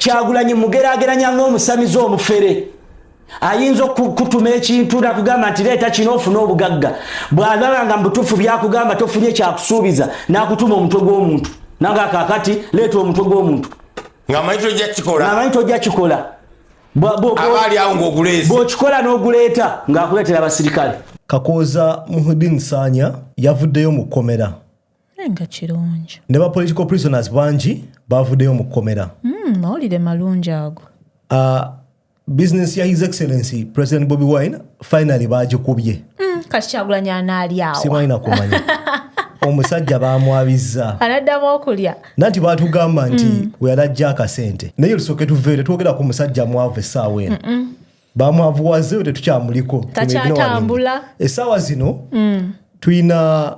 Kyagulanyi mugerageranya ng'omusamizi omufere ayinza okutuma ekintu nakugamba nti leeta kino ofuna obugagga bw'alaba nga mbutuufu byakugamba tofunye kyakusuubiza n'akutuma omutwe gw'omuntu nanga kakati leeta omutwe gw'omuntu ng'amanyi tojja kikola abaali awo ng'oguleezi bw'okikola n'oguleeta ng'akuleetera abasirikale. Kakooza Muhudin Sanya yavuddeyo mu kkomera nga kirungi ne ba political prisoners bangi bavuddeyo mu kkomera. Mawulire malungi ago. Business ya His Excellency President Bobi Wine finally bagikubye. Kati Kyagulanyi anaali awo. Simanyi na kumanya. Omusajja baamwabizza. Anaddamu okulya. Nanti baatugamba nti we yalajja akasente. Naye lusooke tuveere twogera ku musajja mwavu essaawa eno. Baamwavuwazeeyo tetukyamuliko. Takyatambula. Essaawa zino tuyina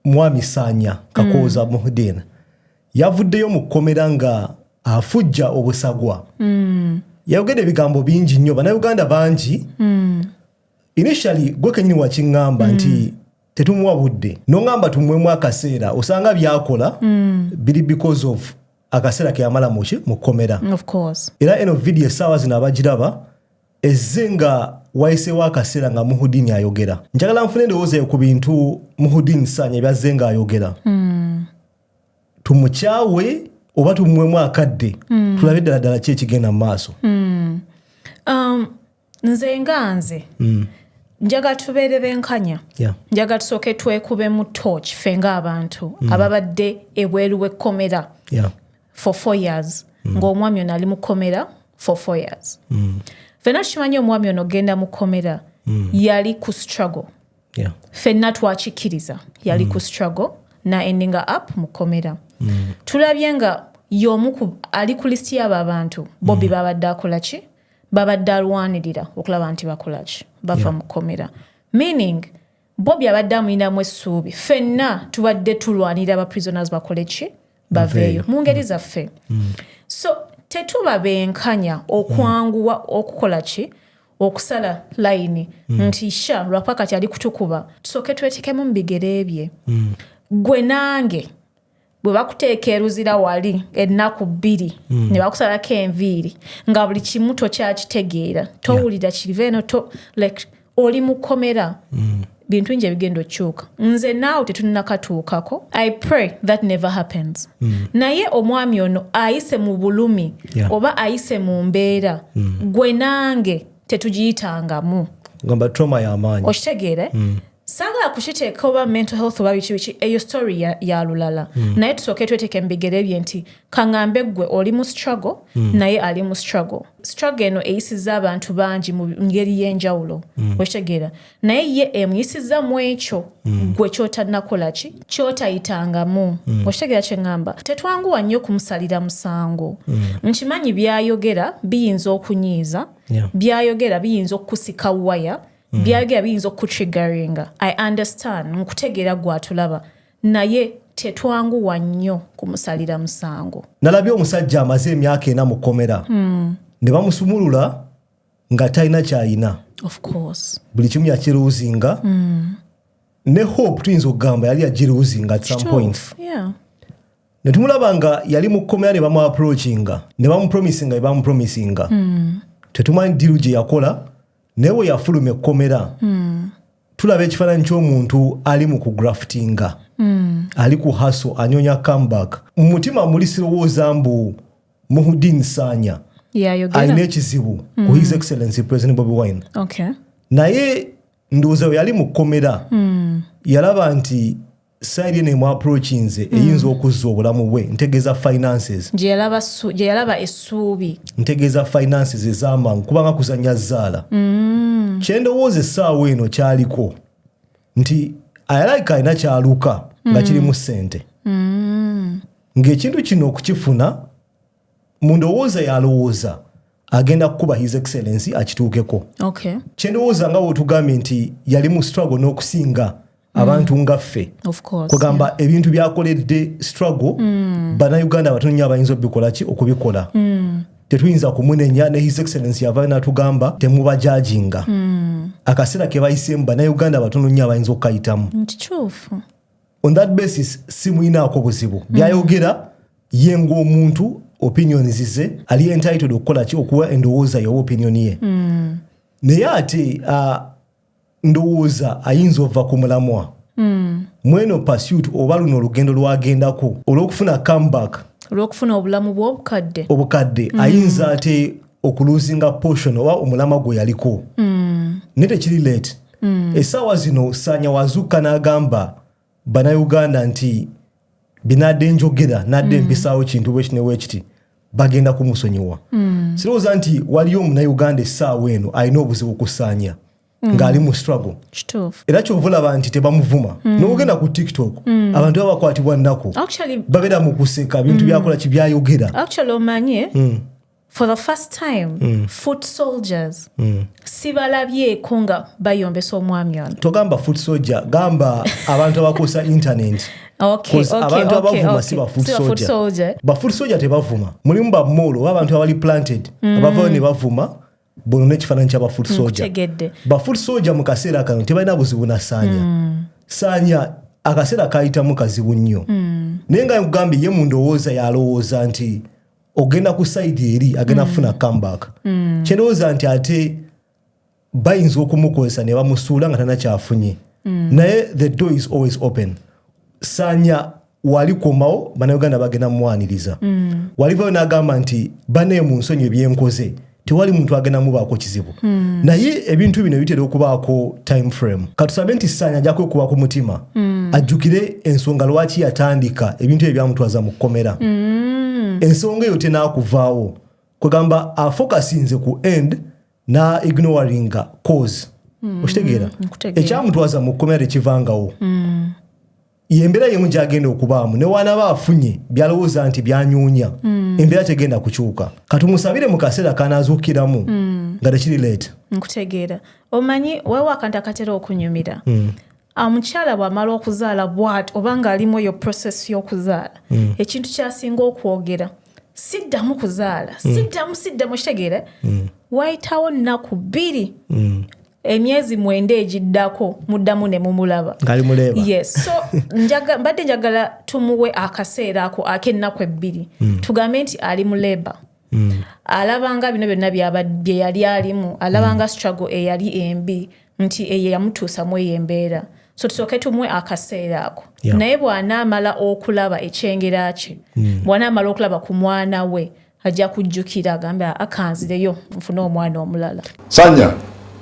Mwami Sanya Kakooza Muhudin. Yavuddeyo mu kkomera nga afujja obusagwa. Yayogedde ebigambo bingi nnyo bannayuganda bangi. Initially gwe kenyini wakiŋŋamba nti tetumuwa budde n'oŋŋamba tumwemu akaseera osanga byakola biri because of akaseera ke yamala mu kkomera. Of course. Era eno video essaawa zino abagiraba ezze nga wayiseewo akaseera nga Muhudin ayogera. Njagala nfune endowooza ku bintu Muhudin Sanya byazze nga ayogera. Tumukyawe oba tumwemu akadde tulabe ddala ddala ki ekigenda mu maaso. Nze nga nze njagala tubeere benkanya. Njagala tusooke twekube mu torch ffe ng'abantu ababadde ebweru w'ekkomera for 4 years ng'omwami ono ali mu kkomera for 4 years. Ffenna tukimanyi omwami ono ogenda mu kkomera yali ku struggle. Ffenna twakikkiriza yali ku struggle na endinga up mu kkomera. Tulabye nga y'omu ali ku listi y'abo abantu Bobi babadde akola ki? Babadde alwanirira okulaba nti bakola ki? Bava mu kkomera. Meaning Bobi abadde amulinamu essuubi. Ffenna tubadde tulwanirira aba prisoners bakole ki? Baveeyo mu ngeri zaffe. So tetuba benkanya okwanguwa okukola ki? Okusala layini nti sha lwapakati ali kutukuba tusooke twetekemu mu bigere bye. Gwe nange bwe bakuteeka eruzira wali ennaku 2 ne bakusalako enviiri nga buli kimu tokyakitegeera towulira kiriveeno like oli mu kkomera bintu nje bigenda okyuka. Nze naawe tetunnakatuukako. I pray that never happens. Naye omwami ono ayise mu bulumi oba ayise mu mbeera gwe nange tetugiyitangamu. Gamba trauma y'amaanyi. Okitegeere? Sanga kushiteeka oba mental health oba biki eyo story ya lulala. Naye tusooke tweteeke mu bigere bye nti kaŋŋambe gwe oli mu struggle naye ali mu struggle. Struggle eno eyisizza abantu bangi mu ngeri y'enjawulo. Okitegeera? Naye ye emuyisizza mu ekyo gwe ky'otannakola ki? Ky'otayitangamu. Okitegeera kye ŋŋamba? Tetwanguwa nnyo kumusalira musango. Nkimanyi byayogera biyinza okunyiiza. Byayogera biyinza okukusika waya. Byagera biyinza okutriggeringa. I understand nkutegeera gwatulaba naye tetwanguwa nnyo kumusalira musango. Nalabye omusajja amaze emyaka 4 mu kkomera ne bamusumulula nga talina kyayina. Of course. Buli kimu yakiruuzinga ne hope tuyinza okugamba yali agiruuzinga at some point. Ne tumulaba nga yali mu kkomera ne bamu-approachinga ne bamupromisinga ne bamupromisinga. Tetumanyi ddiru gye yakola newe yafuluma ekkomera. Tulaba ekifaananyi ky'omuntu ali mu kugraftinga. Ali ku hustle anyonya comeback. Mu mutima muli sirowooza mbu Muhudin Sanya alina ekizibu ku His Excellency President Bobi Wine. Naye ndowooza we yali mu kkomera yalaba nti sayidi eno emu-approachinze eyinza okuzza obulamu bwe. Ntegeeza finances. Gye yalaba essuubi. Ntegeeza finances ez'amangu kubanga kuzannya zzaala. Kye ndowooza essaawa eno kyaliko nti ayalabika alina kyaluka nga kirimu ssente. Ng'ekintu kino okukifuna mu ndowooza yalowooza agenda kukuba His Excellency akituukeko. Kye ndowooza nga wotugambye nti yali mu struggle n'okusinga abantu ngaffe. Kugamba ebintu byakoledde struggle bannayuganda abatono nnyo abayinza obikola ki okubikola. Tetuyinza kumunenya ne His Excellency yavaayo n'atugamba temubajajinga. Akaseera ke bayiseemu bannayuganda abatono nnyo abayinza okukayitamu. On that basis simuyinaako buzibu. Byayogera ye ng'omuntu opinions ze ali entitled okukola ki okuwa endowooza y'oba opinion ye naye ate ndowooza ayinza ova ku mulamwa mweno pursuit oba luno olugendo lwagendako olw'okufuna comeback olw'okufuna obulamu obukadde ayinza ate okuluzinga portion oba omulamwa gwe yaliko naye tekiri late essaawa zino Sanya wazuuka n'agamba bannayuganda nti binadde njogera nadde mpisaawo kintu bwekiti bagenda kumusonyiwa sirowooza nti waliyo omunnayuganda essaawa eno alina obuzibu ku Sanya ng'ali mu struggle era kyova olaba nti tebamuvuma n'ogenda ku TikTok abantu baba bakwatibwa nnaku babeera mu kuseka bintu byakola kibyayogera omanye for the first time foot soldiers sibalabyeko nga bayombesa omwami ono togamba foot soldier gamba abantu abakosa internet abantu abavuma si ba foot soldier ba foot soldier tebavuma mulimu ba molo oba abantu abali planted abavaayo ne bavuma bono n'ekifaananyi ky'aba foot soldier ba foot soldier mu kaseera kano tebalina buzibu na Sanya akaseera kayitamu kazibu nnyo naye nga nkugambye ye mu ndowooza yalowooza nti ogenda ku side eri agenda kufuna comeback kyendowooza nti ate bayinza okumukozesa ne bamusuula nga tana kyafunye naye the door is always open Sanya walikomawo bannayuganda bagenda mumwaniriza walivayo n'agamba nti bane mu nsonyi ebyenkoze tewali muntu agenda mubaako kizibu naye ebintu bino bitera okubaako time frame katusabe nti Sanya ajja kwekuba ku mutima ajjukire ensonga lwaki yatandika ebintu ebyo byamutwaza mu kkomera ensonga eyo tenaakuvaawo kwegamba afokasinze ku end na ignoringa cause okitegeera ekyamutwaza mu kkomera tekivangawo yembeera yemu gyagenda okubaamu ne waanaba afunye byalowooza nti byanyuunya embeera tegenda kukyuka katumusabire mu kaseera kanaazuukiramu nga tekiri leeta nkutegeera omanyi weewo akantu akatera okunyumira omukyala bw'amala okuzaala bw'ati oba ng'alimu eyo process y'okuzaala ekintu kyasinga okwogera siddamu kuzaala siddamu kitegeera wayitawo nnaku 2 emyezi 9 egiddako muddamu ne mumulaba yes so mbadde njagala tumuwe akaseera ako ak'ennaku 2 tugambe nti ali mu leba alabanga bino byonna bye yali alimu alabanga struggle eyali embi nti eyo yamutuusamu eyo embeera so tusooke tumuwe akaseera ako naye bw'anaamala okulaba ekyengera kye bw'anaamala okulaba ku mwana we ajja kujjukira agambe akanzireyo nfune omwana omulala Sanya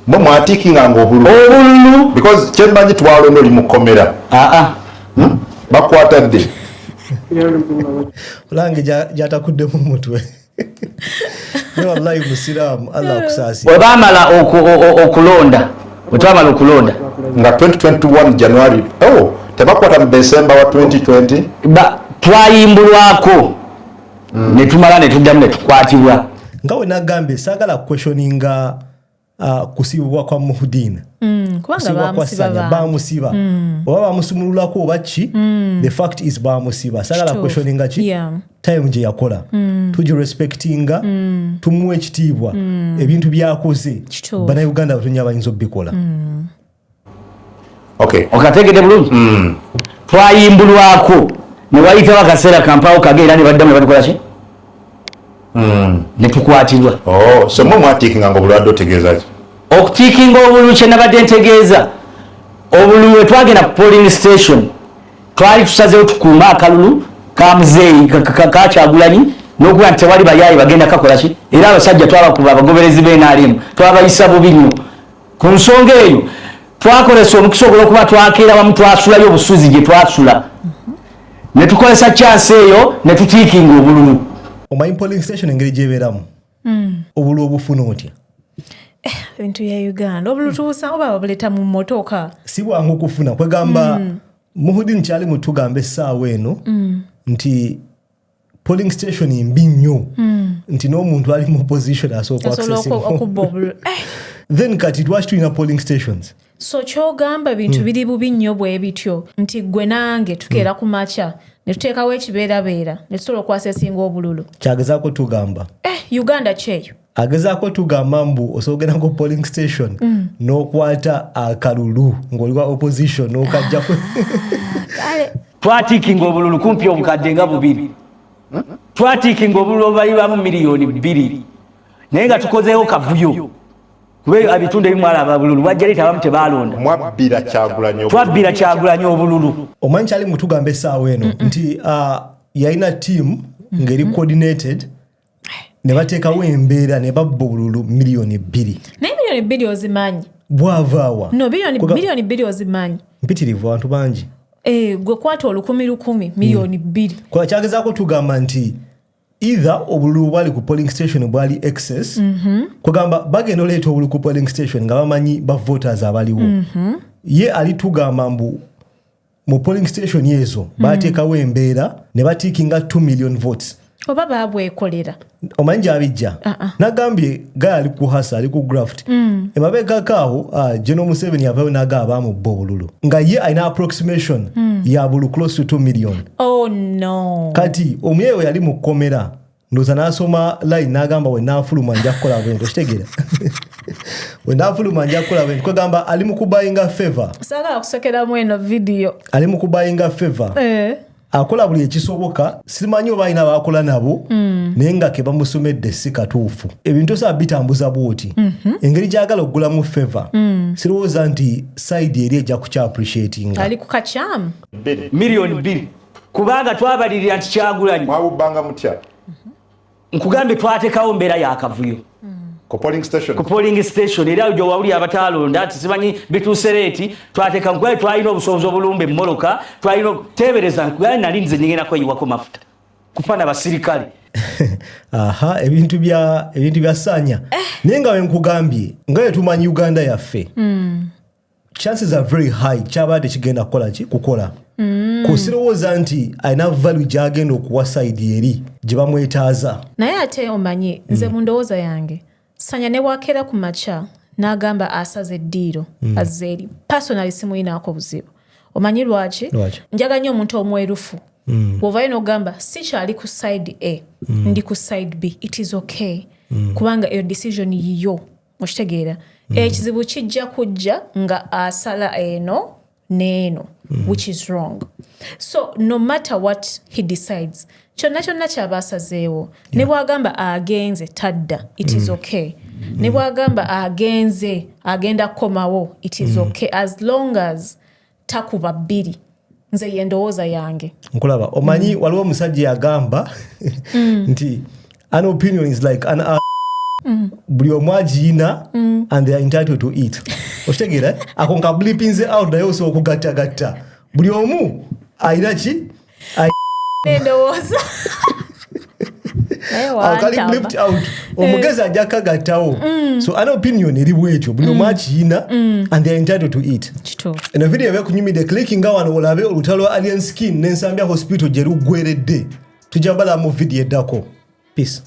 mwe mwatiikinga ng'obululu because kyemmanyi twalonda oli mu kkomera bakwatadde olange gyatakuddemu mutwe ne wallahi musiraamu Allah akusaasira bwe baamala okulonda bwetwamala okulonda nga 2021 January tebakwata mu December wa 2020 twayimbulwako ne tumala ne tuddamu ne tukwatibwa nga we nagambye saagala questioninga kusibibwa kwa Muhudin kubanga bamusiba oba bamusumululako oba ki the fact is bamusiba saagala questioninga ki time gye yakola tugirespectinga tumuwa ekitiibwa ebintu byakoze bannayuganda batonya bayinza obbikola okategedde bulungi twayimbulwako ne wayitawo akaseera kampaawo kageera ne baddamu ne batukola ki ne tukwatibwa so mwe mwatiikinga ng'obulwadde otegeeza ki okutiikinga obululu kye nabadde ntegeeza obululu we twagenda ku polling station twali tusazeewo tukuuma akalulu ka muzeeyi ka Kyagulanyi n'okuba nti tewali bayaayi bagenda kakola ki era abasajja twabakuba abagoberezi b'NRM twabayisa bubi nnyo ku nsonga eyo twakolesa omukisa ogw'okuba twakeera wamu twasulayo obusuzi gye twasula ne tukozesa chance eyo ne tutiikinga obululu omanyi polling station engeri gyebeeramu obululu obufuna otya ebintu bya Uganda obululu tubusa oba babuleta mu mmotoka si bwangu okufuna kwegamba Muhudin kyali mutugamba essaawa eno nti polling station mbi nnyo nti n'omuntu ali mu position asooka then kati lwaki tulina polling stations so kyogamba bintu biri bubi nnyo bwe bityo nti gwe nange tukeera ku makya ne tuteekawo ekibeerabeera ne tusobola okwasa esinga obululu kyagezaako tugamba Uganda kyeyo agezaako tugamba mbu osoogera ku polling station n'okwata akalulu ng'oliwa opposition n'okajjako twatiikinga obululu kumpi obukadde nga 2 twatikinga obululu obubalirwamu miliyoni 2 naye nga tukozeewo kavuyo kuba ebitundu ebimwalaba bululu wajja leeta abamu tebalonda twabbira Kyagulanyi obululu. Omanyi kyali mutugamba essaawa eno nti yalina team ng'eri coordinated ne bateekawo embeera ne babba obululu miliyoni 2. naye miliyoni 2 ozimanyi bwavaawa? No, miliyoni 2 ozimanyi mpitirivu abantu bangi. Gwe kwata 10,000 miliyoni 2. Kwa kyagezaako tugamba nti either obululu bwali ku polling station bwali excess kugamba bagenda oleeta obululu ku polling station nga bamanyi ba voters abaliwo ye alitugamba mbu mu polling station yezo bateekawo embeera ne batiikinga 2 million votes. Oba babwekolera omanyi gyabijja nagambye gaya ali ku hasa ali ku graft emabegakaawo General Museveni yavayo nagaba amubba obululu nga ye alina approximation ya bulu close to 2 million. Oh no. Kati omuyewo yali mu kkomera ndoza n'asoma line n'agamba we naafuluma nja kukola bwento kitegera we naafuluma nja kukola bwento kwegamba ali mu kubayinga favor. Saagala kusokeramu eno video. Ali mu kubayinga favor. Akola buli ekisoboka simanyi oba alina baakola nabo naye nga ke bamusomedde si katuufu ebintu saa bitambuza bwoti engeri gyagala okugulamu favor sirowooza nti side eri ejja kukya appreciatinga ali ku kacyamu miliyoni 2 kubanga twabalirira nti Kyagulanyi mwabubanga mutya nkugambe twateekawo mbeera y'akavuyo ku polling station era gye wawuli abatalonda ati simanyi bituuse leeti twateeka nkugaye twalina obusobozi obulumbe mmoloka twalina teebereza nkugaye nali nze nyengenda kweyiwako mafuta kufaana basirikale. ebintu bya Sanya naye nga wenkugambye nga wetumanyi Uganda yaffe chances are very high kyabadde kigenda kukola kusirowooza nti alina value gyagenda okuwa side eri gye bamwetaaza. naye ate omanyi nze mu ndowooza yange Sanya ne bwakera ku makya n'agamba asaze eddiiro azze eri personally simuyinaako buzibu. Omanyi lwaki? Njaga nnyo omuntu omwerufu bw'ovaayo n'ogamba sikyali ku side A ndi ku side B it is okay kubanga eyo decision yiyo okitegeera ekizibu kijja kujja nga asala eno n'eno which is wrong. So no matter what he decides kyonna kyaba asazeewo ne bw'agamba agenze tadda it is okay ne bw'agamba agenda kukomawo it is okay as long as takuba 2. Nze yendowooza yange nkulaba omanyi waliwo omusajja yagamba nti an opinion is like an buli omu agiyina and they are entitled to it. Okitegeera ako nka blipinze out naye osobola okugattagatta buli omu ayina ki endowooza akali blipped out omugezi ajja kagattawo so an opinion eri bwetyo buli omu agiyina and they are entitled to it. eno video ebe kunyumidde clickinga wano olabe olutalo alien skin n'ensambya hospital gye luggweredde tujja bala mu video eddako. Peace.